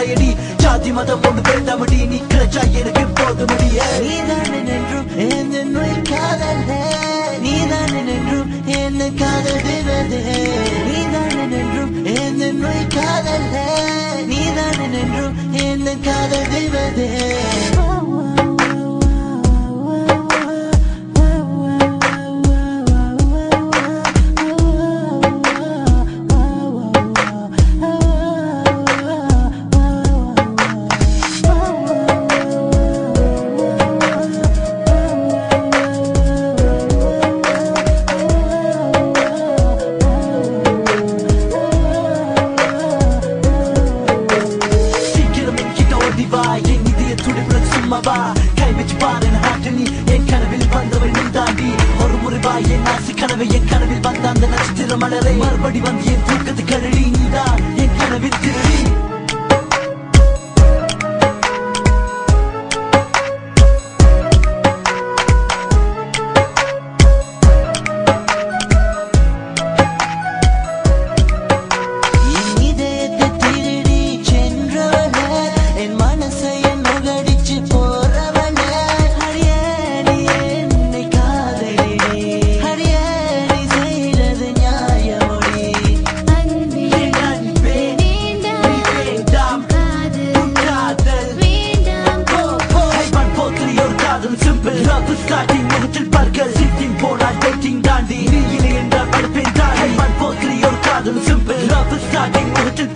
கிடையடி ஜாதி மதம் ஒன்று வேண்டாமடி நீ கிடைச்சா எனக்கு போது முடிய நீதான் என்றும் என்னை காதல் நீதான் என்றும் என்னை காதல் தேவதே நீதான் என்றும் என்னை காதல் நீதான் என்றும் என்னை காதல் தேவதே கை வச்சு பாரு ஹாட்டனி என் கனவில் வந்தவள் நீ தாண்டி ஒரு முறை வா என் ஆசை கனவை என் கனவில் வந்த அந்த நட்சத்திர மலரை மறுபடி வந்து என் தூக்கத்து கழலி நீதான் என் கனவில் திருடி Starting முகத்தில் பற்கள் சிட்டிங் போனால் டேட்டிங் தாண்டி நீ இல்லை என்றால் படுப்பேன் தாண்டி மண் போத்திரி ஒரு காதல் சிம்பிள் ஸ்டார்டிங் முகத்தில்